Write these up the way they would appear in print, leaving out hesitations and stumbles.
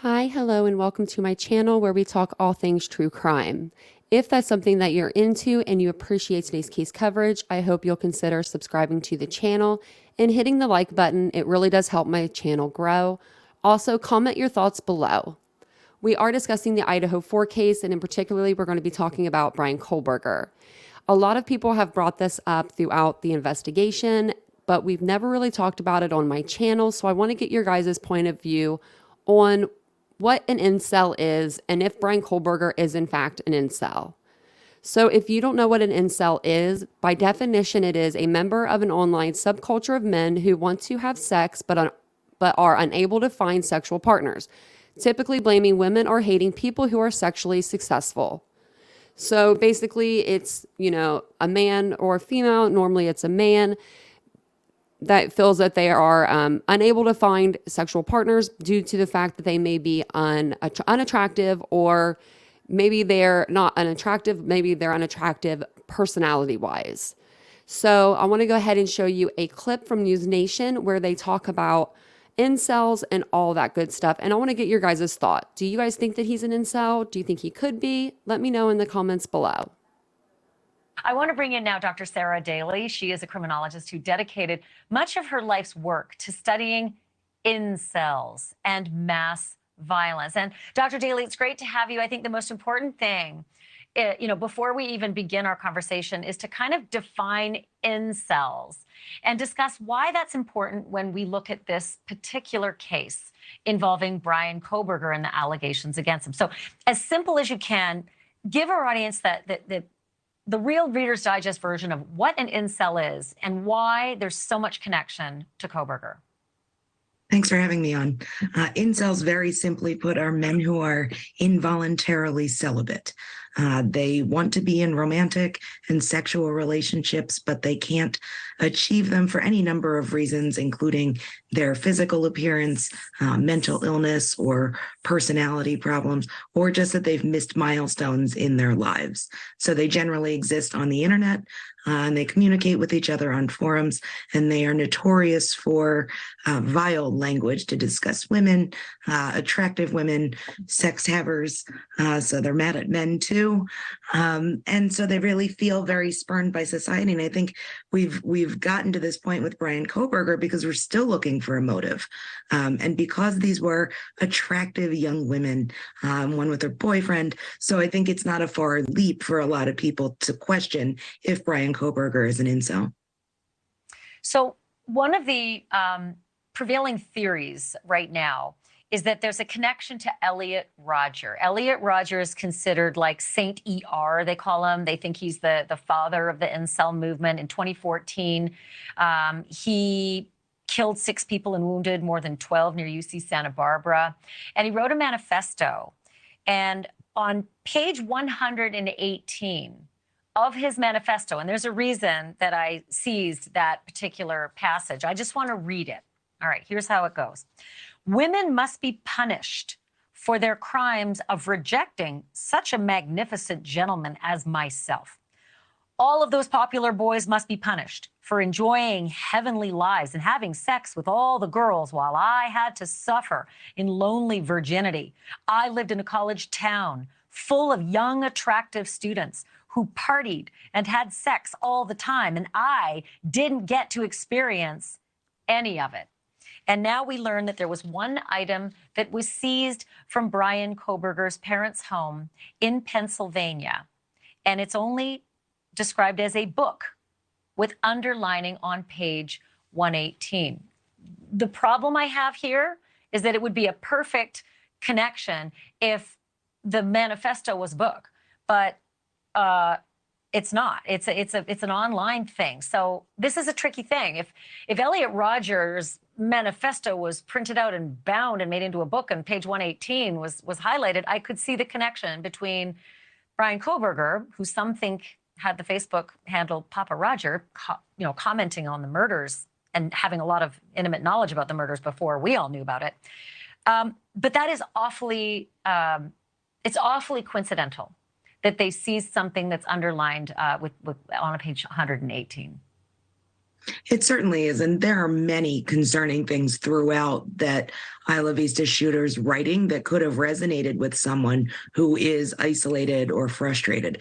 Hi, hello, and welcome to my channel where we talk all things true crime. If that's something that you're into and you appreciate today's case coverage, I hope you'll consider subscribing to the channel and hitting the like button. It really does help my channel grow. Also, comment your thoughts below. We are discussing the IdahoFour case, and in particularly, we're going to be talking about Bryan Kohberger. A lot of people have brought this up throughout the investigation, but we've never really talked about it on my channel, so I want to get your guys' point of view on what an incel is and if Bryan Kohberger is in fact an incel. So if you don't know what an incel is, by definition, it is a member of an online subculture of men who want to have sex but are unable to find sexual partners, typically blaming women or hating people who are sexually successful. So basically, it's, a man or a female. Normally, it's a man that feels that they are unable to find sexual partners due to the fact that they may be unattractive, or maybe they're not unattractive, maybe they're unattractive personality-wise. So I want to go ahead and show you a clip from News Nation where they talk about incels and all that good stuff. And I want to get your guys' thought. Do you guys think that he's an incel? Do you think he could be? Let me know in the comments below. I want to bring in now Dr. Sarah Daly. She is a criminologist who dedicated much of her life's work to studying incels and mass violence. And Dr. Daly, it's great to have you. I think the most important thing, before we even begin our conversation, is to kind of define incels and discuss why that's important when we look at this particular case involving Bryan Kohberger and the allegations against him. So as simple as you can, give our audience the real Reader's Digest version of what an incel is and why there's so much connection to Kohberger. Thanks for having me on. Incels, very simply put, are men who are involuntarily celibate. They want to be in romantic and sexual relationships, but they can't achieve them for any number of reasons, including their physical appearance, mental illness, or personality problems, or just that they've missed milestones in their lives. So they generally exist on the internet, and they communicate with each other on forums, and they are notorious for vile language to discuss women, attractive women, sex havers. So they're mad at men too. And so they really feel very spurned by society. And I think we've gotten to this point with Bryan Kohberger because we're still looking for a motive. And because these were attractive young women, one with her boyfriend. So I think it's not a far leap for a lot of people to question if Bryan Kohberger is an incel. So one of the prevailing theories right now is that there's a connection to Elliot Rodger. Elliot Rodger is considered like Saint ER, they call him. They think he's the father of the incel movement. In 2014, he killed 6 people and wounded more than 12 near UC Santa Barbara. And he wrote a manifesto. And on page 118 of his manifesto, and there's a reason that I seized that particular passage. I just want to read it. All right, here's how it goes. Women must be punished for their crimes of rejecting such a magnificent gentleman as myself. All of those popular boys must be punished for enjoying heavenly lives and having sex with all the girls while I had to suffer in lonely virginity. I lived in a college town full of young, attractive students who partied and had sex all the time, and I didn't get to experience any of it. And now we learn that there was one item that was seized from Bryan Kohberger's parents' home in Pennsylvania, and it's only described as a book with underlining on page 118. The problem I have here is that it would be a perfect connection if the manifesto was a book, but it's not. It's an online thing. So this is a tricky thing. If Elliot Rodger's manifesto was printed out and bound and made into a book, and page 118 was highlighted, I could see the connection between Bryan Kohberger, who some think had the Facebook handle Papa Roger, commenting on the murders and having a lot of intimate knowledge about the murders before we all knew about it. But that is it's awfully coincidental that they seized something that's underlined on page 118. It certainly is. And there are many concerning things throughout that Isla Vista shooter's writing that could have resonated with someone who is isolated or frustrated.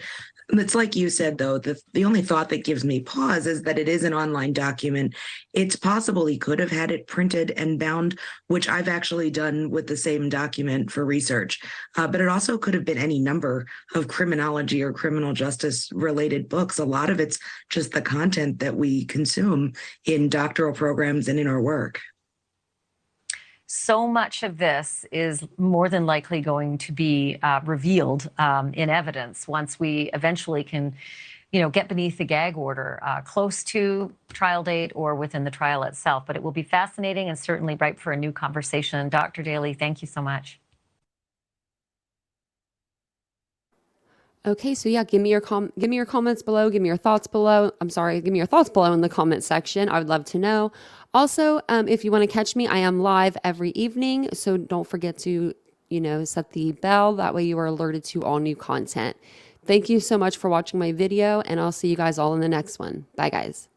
It's like you said, though, the only thought that gives me pause is that it is an online document. It's possible he could have had it printed and bound, which I've actually done with the same document for research. But it also could have been any number of criminology or criminal justice related books. A lot of it's just the content that we consume in doctoral programs and in our work. So much of this is more than likely going to be revealed in evidence once we eventually can, get beneath the gag order close to trial date or within the trial itself. But it will be fascinating and certainly ripe for a new conversation. Dr. Daly, thank you so much. Okay, so yeah, give me your comments below, give me your thoughts below. Give me your thoughts below in the comment section. I would love to know. Also, if you want to catch me, I am live every evening, so don't forget to, set the bell. That way you are alerted to all new content. Thank you so much for watching my video, and I'll see you guys all in the next one. Bye, guys.